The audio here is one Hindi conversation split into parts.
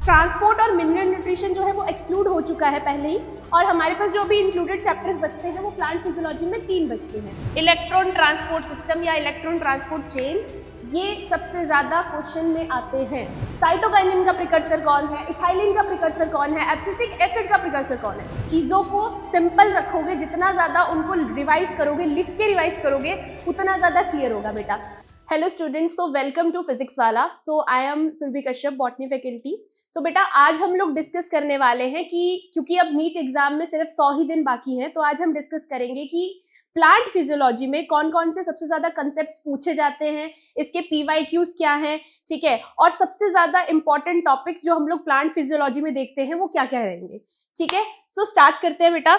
ट्रांसपोर्ट और मिनरल न्यूट्रिशन जो है वो एक्सक्लूड हो चुका है पहले ही, और हमारे पास जो भी इंक्लूडेड चैप्टर्स बचते हैं वो प्लांट फिजियोलॉजी में 3 बचते हैं। इलेक्ट्रॉन ट्रांसपोर्ट सिस्टम या इलेक्ट्रॉन ट्रांसपोर्ट चेन, ये सबसे ज्यादा क्वेश्चन में आते हैं। साइटोकाइनिन का प्रिकर्सर कौन है, इथाइलिन का प्रिकर्सर कौन है, एब्सिसिक एसिड का प्रिकर्सर कौन है। चीजों को सिंपल रखोगे, जितना ज्यादा उनको रिवाइज करोगे, लिख के रिवाइज करोगे, उतना ज्यादा क्लियर होगा बेटा। Hello students, so welcome to Physics Wallah. So I am Surabhi Kashyap, botany faculty. So बेटा आज हम लोग डिस्कस करने वाले हैं कि क्योंकि अब नीट एग्जाम में सिर्फ 100 ही दिन बाकी हैं, तो आज हम डिस्कस करेंगे कि प्लांट फिजियोलॉजी में कौन कौन से सबसे ज्यादा कंसेप्ट्स पूछे जाते हैं, इसके PYQs क्या हैं, ठीक है, और सबसे ज्यादा इंपॉर्टेंट टॉपिक्स जो हम लोग प्लांट फिजियोलॉजी में देखते हैं वो क्या क्या रहेंगे, ठीक है। सो स्टार्ट करते हैं बेटा।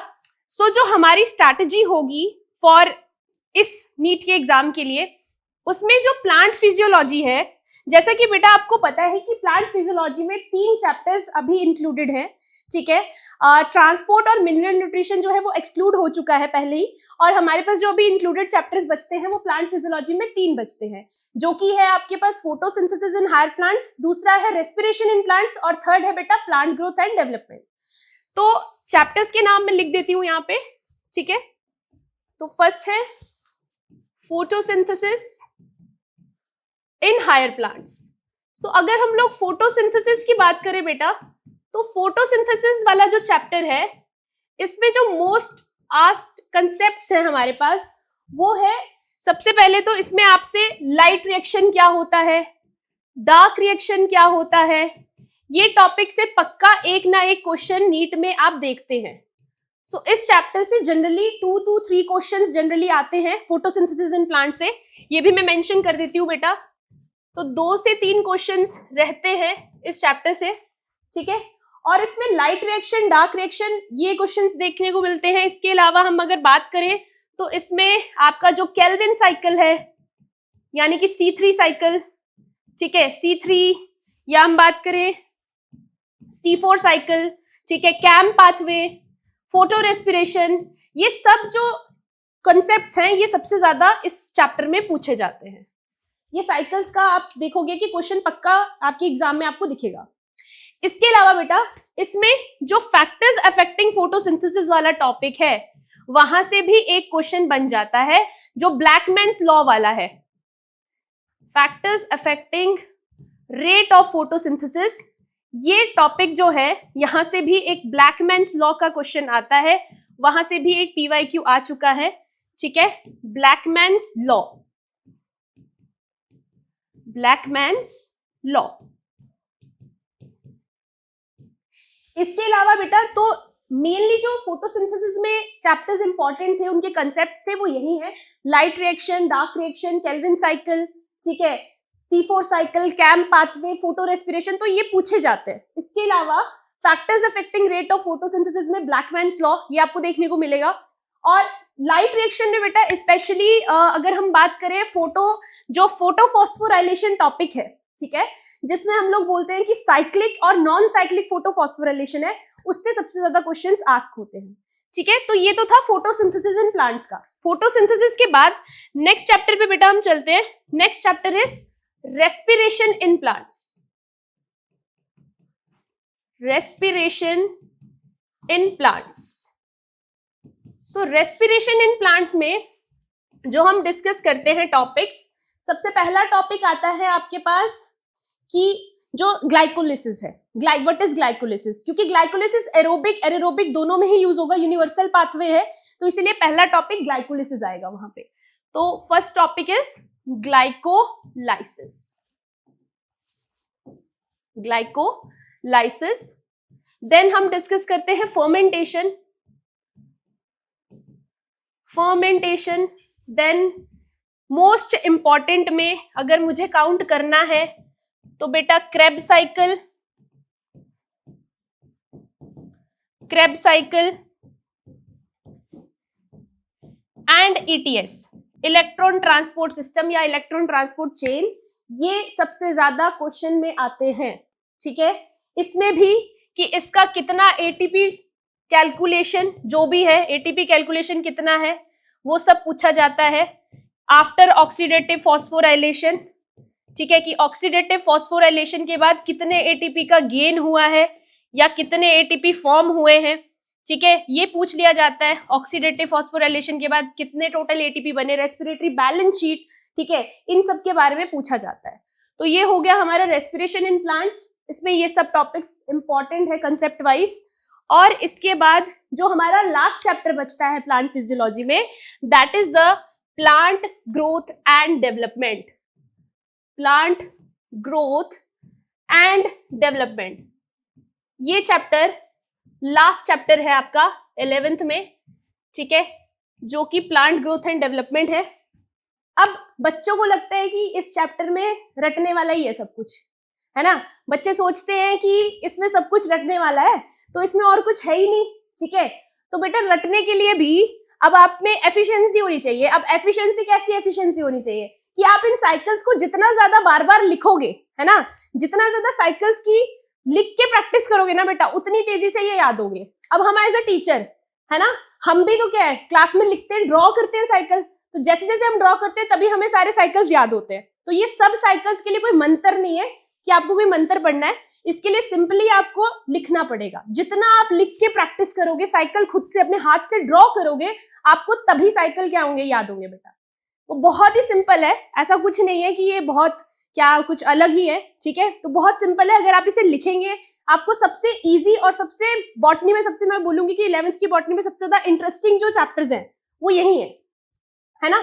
सो जो हमारी स्ट्रैटेजी होगी फॉर इस नीट के एग्जाम के लिए, उसमें जो प्लांट फिजियोलॉजी है, जैसा कि बेटा आपको पता है कि प्लांट फिजियोलॉजी में 3 चैप्टर्स अभी इंक्लूडेड हैं, ठीक है। ट्रांसपोर्ट और मिनरल न्यूट्रिशन जो है वो एक्सक्लूड हो चुका है पहले ही, और हमारे पास जो भी इंक्लूडेड चैप्टर्स बचते हैं वो प्लांट फिजियोलॉजी में 3 बचते हैं, जो कि है आपके पास फोटोसिंथेसिस इन हायर प्लांट्स, दूसरा है रेस्पिरेशन इन प्लांट्स, और थर्ड है बेटा प्लांट ग्रोथ एंड डेवलपमेंट। तो चैप्टर्स के नाम मैं लिख देती हूँ यहाँ पे, ठीक है। तो फर्स्ट है फोटोसिंथेसिस इन हायर प्लांट्स। सो अगर हम लोग फोटोसिंथेसिस की बात करें बेटा, तो फोटोसिंथेसिस वाला जो चैप्टर है, इसमें जो मोस्ट आस्क्ड कंसेप्ट्स हैं हमारे पास, वो है सबसे पहले तो इसमें आपसे लाइट रिएक्शन क्या होता है, डार्क रिएक्शन क्या होता है, ये टॉपिक से पक्का एक ना एक क्वेश्चन नीट में आप देखते हैं। सो इस चैप्टर से जनरली 2 to 3 क्वेश्चंस जनरली आते हैं फोटोसिंथेसिस इन प्लांट से, ये भी मैं मेंशन कर देती हूँ बेटा। तो 2 से 3 क्वेश्चंस रहते हैं इस चैप्टर से, ठीक है। और इसमें लाइट रिएक्शन, डार्क रिएक्शन, ये क्वेश्चंस देखने को मिलते हैं। इसके अलावा हम अगर बात करें तो इसमें आपका जो केल्विन साइकिल है, यानी कि C3 साइकिल, ठीक है, C3, या हम बात करें C4 साइकिल, ठीक है, कैम पाथवे, फोटो रेस्पिरेशन, ये सब जो कॉन्सेप्ट्स हैं ये सबसे ज्यादा इस चैप्टर में पूछे जाते हैं। ये साइकिल्स का आप देखोगे कि क्वेश्चन पक्का आपके एग्जाम में आपको दिखेगा। इसके अलावा बेटा इसमें जो फैक्टर्स अफेक्टिंग फोटोसिंथेसिस वाला टॉपिक है, वहां से भी एक क्वेश्चन बन जाता है जो ब्लैकमैन्स लॉ वाला है। Factors affecting rate of photosynthesis, ये टॉपिक जो है, यहां से भी एक ब्लैकमैन्स लॉ का क्वेश्चन आता है, वहां से भी एक PYQ आ चुका है, ठीक है। ब्लैकमैन्स लॉ, ब्लैकमैन्स लॉ। इसके अलावा बेटा तो मेनली जो फोटोसिंथेसिस में चैप्टर्स इंपॉर्टेंट थे, उनके कंसेप्ट्स थे, वो यही है, light reaction, dark reaction, Calvin cycle, ठीक है, C4 cycle, CAM pathway, photorespiration, तो ये पूछे जाते हैं। इसके अलावा factors affecting rate of photosynthesis में ब्लैकमैन्स लॉ, ये आपको देखने को मिलेगा। और लाइट रिएक्शन में बेटा स्पेशली अगर हम बात करें जो फोटोफॉस्फोराइलेशन टॉपिक है, ठीक है, जिसमें हम लोग बोलते हैं कि साइक्लिक और नॉन साइक्लिक फोटोफॉस्फोराइलेशन है, उससे सबसे ज्यादा क्वेश्चंस आस्क होते हैं, ठीक है। तो ये तो था फोटोसिंथेसिस इन प्लांट्स का। फोटोसिंथेसिस के बाद नेक्स्ट चैप्टर पे बेटा हम चलते हैं। Next chapter is respiration in plants. Respiration in plants. So respiration in plants में जो हम डिस्कस करते हैं टॉपिक्स, सबसे पहला टॉपिक आता है आपके पास कि जो ग्लाइकोलिसिस है। व्हाट इज ग्लाइकोलिसिस, क्योंकि ग्लाइकोलिसिस एरोबिक एरोबिक दोनों में ही यूज होगा, यूनिवर्सल पाथवे है, तो इसीलिए पहला टॉपिक ग्लाइकोलिसिस आएगा वहां पे। तो first topic is glycolysis. Glycolysis. Then हम डिस्कस करते हैं fermentation. Fermentation, then most important में अगर मुझे काउंट करना है तो बेटा Krebs cycle, and ETS, electron transport system या इलेक्ट्रॉन ट्रांसपोर्ट चेन, ये सबसे ज्यादा क्वेश्चन में आते हैं, ठीक है। इसमें भी कि इसका कितना ATP कैलकुलेशन, जो भी है ATP कैलकुलेशन कितना है, वो सब पूछा जाता है। आफ्टर ऑक्सीडेटिव फॉस्फोराइलेशन, ठीक है, कि ऑक्सीडेटिव फॉस्फोराइलेशन के बाद कितने एटीपी का गेन हुआ है या कितने एटीपी फॉर्म हुए हैं, ठीक है, ये पूछ लिया जाता है। ऑक्सीडेटिव फॉस्फोराइलेशन के बाद कितने टोटल एटीपी बने, रेस्पिरेटरी बैलेंस शीट, ठीक है, इन सब के बारे में पूछा जाता है। तो ये हो गया हमारा रेस्पिरेशन इन प्लांट्स, इसमें ये सब टॉपिक्स इंपॉर्टेंट है कंसेप्ट वाइज। और इसके बाद जो हमारा लास्ट चैप्टर बचता है प्लांट फिजियोलॉजी में, that is the plant growth and development. Plant growth and development, ये चैप्टर लास्ट चैप्टर है आपका 11th में, ठीक है, जो कि प्लांट ग्रोथ एंड डेवलपमेंट है। अब बच्चों को लगता है कि इस चैप्टर में रटने वाला ही है सब कुछ, है ना। बच्चे सोचते हैं कि इसमें सब कुछ रटने वाला है तो इसमें और कुछ है ही नहीं, ठीक है। तो बेटा रटने के लिए भी अब आप में एफिशिएंसी होनी चाहिए। अब एफिशिएंसी कैसी एफिशिएंसी होनी चाहिए कि आप इन साइकिल्स को जितना ज्यादा बार बार लिखोगे, है ना, जितना ज्यादा साइकिल्स की लिख के प्रैक्टिस करोगे ना बेटा, उतनी तेजी से ये याद होंगे। अब हम एज अ टीचर, है ना, हम भी तो क्या है, क्लास में लिखते हैं, ड्रॉ करते हैं साइकिल, तो जैसे जैसे हम ड्रॉ करते हैं तभी हमें सारे साइकिल्स याद होते हैं। तो ये सब साइकिल्स के लिए कोई मंत्र नहीं है कि आपको कोई मंत्र पढ़ना है, इसके लिए सिंपली आपको लिखना पड़ेगा। जितना आप लिख के प्रैक्टिस करोगे, साइकिल खुद से अपने हाथ से ड्रॉ करोगे, आपको तभी साइकिल क्या होंगे, याद होंगे बेटा। वो बहुत ही सिंपल है, ऐसा कुछ नहीं है कि ये बहुत क्या कुछ अलग ही है, ठीक है। तो बहुत सिंपल है, अगर आप इसे लिखेंगे आपको सबसे इजी और सबसे बॉटनी में सबसे, मैं बोलूंगी कि 11th की बॉटनी में सबसे ज्यादा इंटरेस्टिंग जो चैप्टर्स हैं वो यही है ना।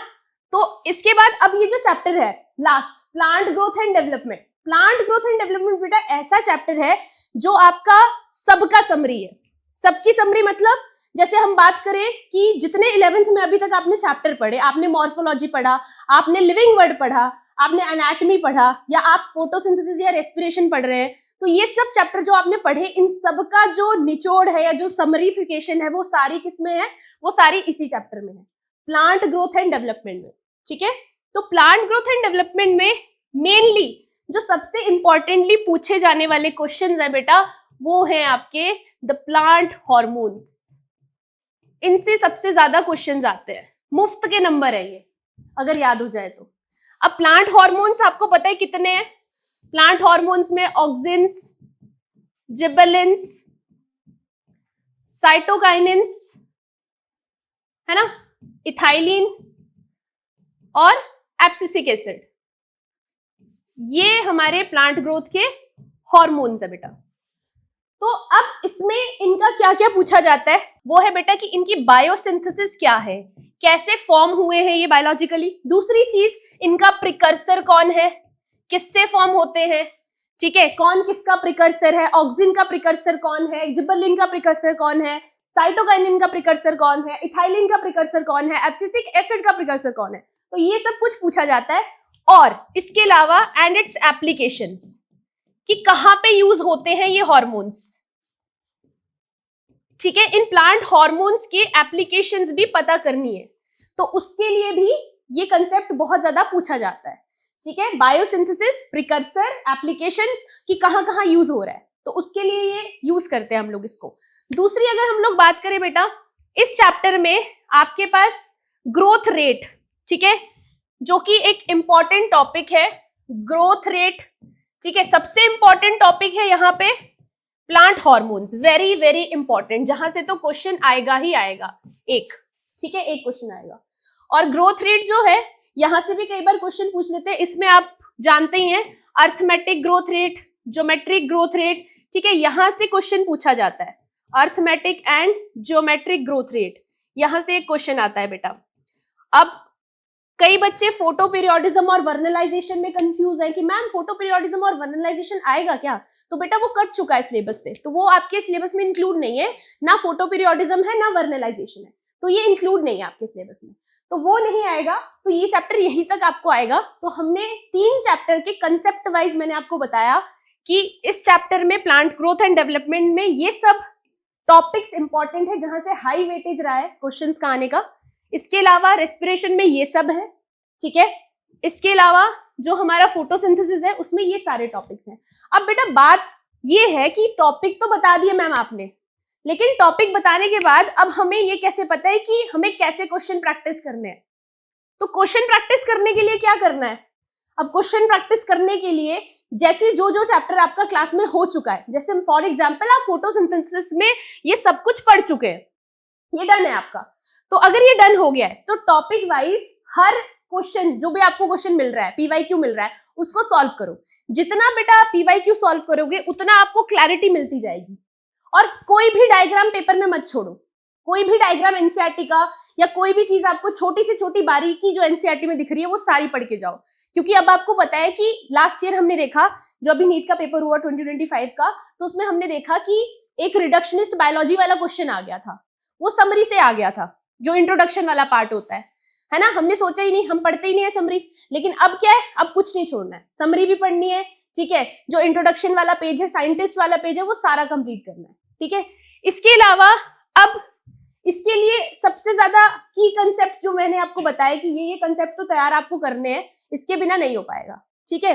तो इसके बाद अब ये जो चैप्टर है last, plant growth and development. Plant growth and development बेटा ऐसा चैप्टर है जो आपका सबका समरी है। सबकी समरी मतलब जैसे हम बात करें कि जितने 11th में अभी तक आपने चैप्टर पढ़े, आपने मॉर्फोलॉजी पढ़ा, आपने लिविंग वर्ड पढ़ा, आपने एनाटॉमी पढ़ा, या आप फोटोसिंथेसिस या रेस्पिरेशन पढ़ रहे हैं, तो ये सब चैप्टर जो आपने पढ़े, इन सब का जो निचोड़ है या जो समरीफिकेशन है वो सारी किसमें है, वो सारी इसी चैप्टर में है, प्लांट ग्रोथ एंड डेवलपमेंट में, ठीक है। तो प्लांट ग्रोथ एंड डेवलपमेंट में मेनली जो सबसे इंपॉर्टेंटली पूछे जाने वाले क्वेश्चंस है बेटा, वो है आपके द प्लांट हार्मोन्स। इनसे सबसे ज्यादा क्वेश्चंस आते हैं, मुफ्त के नंबर है ये अगर याद हो जाए तो। अब प्लांट हार्मोन्स आपको पता है कितने हैं। प्लांट हार्मोन्स में ऑक्सिन्स, जिबरेलिन्स, साइटोकाइनिन्स, है ना, इथाइलिन और एब्सिसिक एसिड, ये हमारे प्लांट ग्रोथ के हार्मोन्स है बेटा। तो अब इसमें इनका क्या क्या पूछा जाता है, वो है बेटा कि इनकी बायोसिंथेसिस क्या है, कैसे फॉर्म हुए हैं ये बायोलॉजिकली। दूसरी चीज, इनका प्रिकर्सर कौन है, किससे फॉर्म होते हैं, ठीक है, कौन किसका प्रिकर्सर है, ऑक्सिन का प्रिकर्सर कौन है, जिबरेलिन का प्रिकर्सर कौन है, साइटोकाइनिन का प्रिकर्सर कौन है, इथाइलिन का प्रिकर्सर कौन है, एब्सिसिक एसिड का प्रिकर्सर कौन है। तो ये सब कुछ पूछा जाता है। और इसके अलावा एंड इट्स एप्लीकेशंस, कि कहां पे यूज होते हैं ये हार्मोन्स, ठीक है। इन प्लांट हार्मोन्स के एप्लीकेशंस भी पता करनी है, तो उसके लिए भी ये कंसेप्ट बहुत ज्यादा पूछा जाता है, ठीक है। बायोसिंथेसिस, प्रिकर्सर, एप्लीकेशंस, कि कहां कहां यूज हो रहा है, तो उसके लिए ये यूज करते हैं हम लोग इसको। दूसरी अगर हम लोग बात करें बेटा, इस चैप्टर में आपके पास ग्रोथ रेट, ठीक है, जो कि एक इंपॉर्टेंट टॉपिक है, ग्रोथ रेट, ठीक है। सबसे इंपॉर्टेंट टॉपिक है यहाँ पे plant hormones, very very important, जहां से तो क्वेश्चन आएगा ही आएगा एक, ठीक है, एक क्वेश्चन आएगा। और ग्रोथ रेट जो है यहां से भी कई बार क्वेश्चन पूछ लेते हैं, इसमें आप जानते ही हैं arithmetic growth rate, geometric growth rate, ठीक है, यहां से क्वेश्चन पूछा जाता है, arithmetic and geometric growth rate, यहां से एक क्वेश्चन आता है बेटा। अब कई बच्चे फोटो पीरियोडिज्म और वर्नलाइजेशन में कंफ्यूज है कि मैम फोटो पीरियोडिज्म और वर्नलाइजेशन आएगा क्या, तो बेटा वो कट चुका है सिलेबस से, तो वो आपके सिलेबस में इंक्लूड नहीं है, ना फोटो पीरियोडिज्म है ना वर्नलाइजेशन है, तो ये इंक्लूड नहीं है आपके सिलेबस में, तो वो नहीं आएगा। तो ये चैप्टर यहीं तक आपको आएगा। तो हमने 3 चैप्टर के कंसेप्ट वाइज मैंने आपको बताया कि इस चैप्टर में प्लांट ग्रोथ एंड डेवलपमेंट में ये सब टॉपिक्स इंपॉर्टेंट है जहां से हाई वेटेज रहा है क्वेश्चंस का आने का। इसके अलावा रेस्पिरेशन में ये सब है, ठीक है। इसके अलावा जो हमारा फोटोसिंथेसिस है उसमें ये सारे टॉपिक्स हैं। अब बेटा बात ये है कि टॉपिक तो बता दिए मैम आपने, लेकिन टॉपिक बताने के बाद अब हमें ये कैसे पता है कि हमें कैसे क्वेश्चन प्रैक्टिस करने हैं। तो क्वेश्चन प्रैक्टिस करने के लिए क्या करना है, अब क्वेश्चन प्रैक्टिस करने के लिए जैसे जो जो चैप्टर आपका क्लास में हो चुका है, जैसे फॉर एग्जांपल आप फोटोसिंथेसिस में ये सब कुछ पढ़ चुके हैं, ये डन है आपका। तो अगर ये डन हो गया है तो टॉपिक वाइज हर क्वेश्चन, जो भी आपको क्वेश्चन मिल रहा है, पीवाईक्यू मिल रहा है, उसको सॉल्व करो। जितना बेटा पीवाईक्यू सॉल्व करोगे उतना आपको क्लैरिटी मिलती जाएगी। और कोई भी डायग्राम पेपर में मत छोड़ो, कोई भी डायग्राम एनसीईआरटी का या कोई भी चीज आपको छोटी से छोटी बारीकी जो एनसीईआरटी में दिख रही है वो सारी पढ़ के जाओ। क्योंकि अब आपको पता है कि लास्ट ईयर हमने देखा, जो अभी नीट का पेपर हुआ 2025 का, तो उसमें हमने देखा कि एक रिडक्शनिस्ट बायोलॉजी वाला क्वेश्चन आ गया था, वो समरी से आ गया था, जो इंट्रोडक्शन वाला पार्ट होता है ना। हमने सोचा ही नहीं, हम पढ़ते ही नहीं है समरी, लेकिन अब क्या है, अब कुछ नहीं छोड़ना है, समरी भी पढ़नी है, ठीक है। जो इंट्रोडक्शन वाला पेज है, साइंटिस्ट वाला पेज है, वो सारा कंप्लीट करना है, ठीक है। इसके अलावा अब इसके लिए सबसे ज्यादा की कंसेप्ट जो मैंने आपको बताया कि ये कंसेप्ट तो तैयार आपको करने हैं, इसके बिना नहीं हो पाएगा, ठीक है।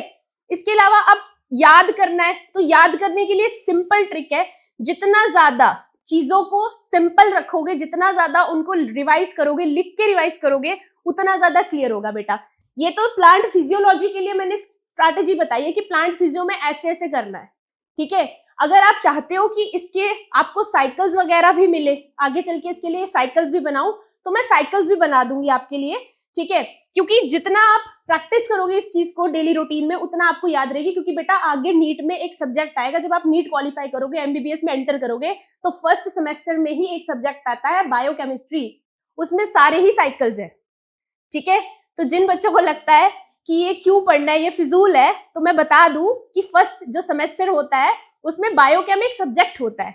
इसके अलावा अब याद करना है, तो याद करने के लिए सिंपल ट्रिक है, जितना ज्यादा चीजों को सिंपल रखोगे, जितना ज्यादा उनको रिवाइज करोगे, लिख के रिवाइज करोगे, उतना ज्यादा क्लियर होगा बेटा। ये तो प्लांट फिजियोलॉजी के लिए मैंने स्ट्रैटेजी बताई है कि प्लांट फिजियो में ऐसे ऐसे करना है, ठीक है। अगर आप चाहते हो कि इसके आपको साइकिल्स वगैरह भी मिले, आगे चल के इसके लिए साइकिल्स भी बनाऊं, तो मैं साइकिल्स भी बना दूंगी आपके लिए, ठीक है। क्योंकि जितना आप प्रैक्टिस करोगे इस चीज को डेली रूटीन में, उतना आपको याद रहेगी। क्योंकि बेटा आगे नीट में एक सब्जेक्ट आएगा, जब आप नीट क्वालिफाई करोगे, एमबीबीएस में एंटर करोगे, तो फर्स्ट सेमेस्टर में ही एक सब्जेक्ट आता है बायोकेमिस्ट्री, उसमें सारे ही साइकिल्स है, ठीक है। तो जिन बच्चों को लगता है कि ये क्यों पढ़ना है, ये फिजूल है, तो मैं बता दूं कि फर्स्ट जो सेमेस्टर होता है उसमें बायोकेम एक सब्जेक्ट होता है,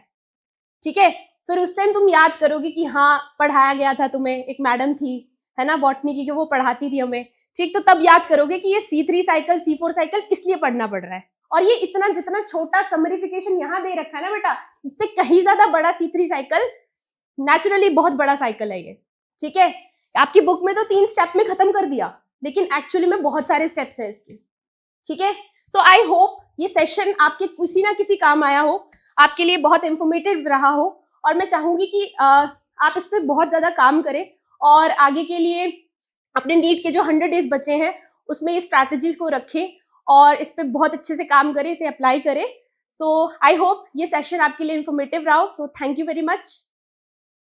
ठीक है। फिर उस टाइम तुम याद करोगे कि हाँ पढ़ाया गया था तुम्हें, एक मैडम थी, है ना, बॉटनी की, वो पढ़ाती थी हमें, ठीक। तो तब याद करोगे कि ये C3 साइकिल, C4 साइकिल इसलिए पढ़ना पड़ रहा है। और ये इतना जितना छोटा समरिफिकेशन यहाँ दे रखा है ना बेटा, इससे कहीं ज्यादा बड़ा C3 साइकिल, नेचुरली बहुत बड़ा साइकिल है ये, ठीक है। आपकी बुक में तो 3 स्टेप में खत्म कर दिया, लेकिन एक्चुअली में बहुत सारे स्टेप्स हैं इसके, ठीक है। सो आई होप ये सेशन आपके किसी ना किसी काम आया हो, आपके लिए बहुत इंफॉर्मेटिव रहा हो, और मैं चाहूंगी कि आप इस पर बहुत ज्यादा काम करें और आगे के लिए अपने नीट के जो 100 डेज बचे हैं उसमें ये स्ट्रैटेजीज को रखें और इस पर बहुत अच्छे से काम करें, इसे अप्लाई करें। सो आई होप ये सेशन आपके लिए इंफॉर्मेटिव रहा हो। So thank you very much.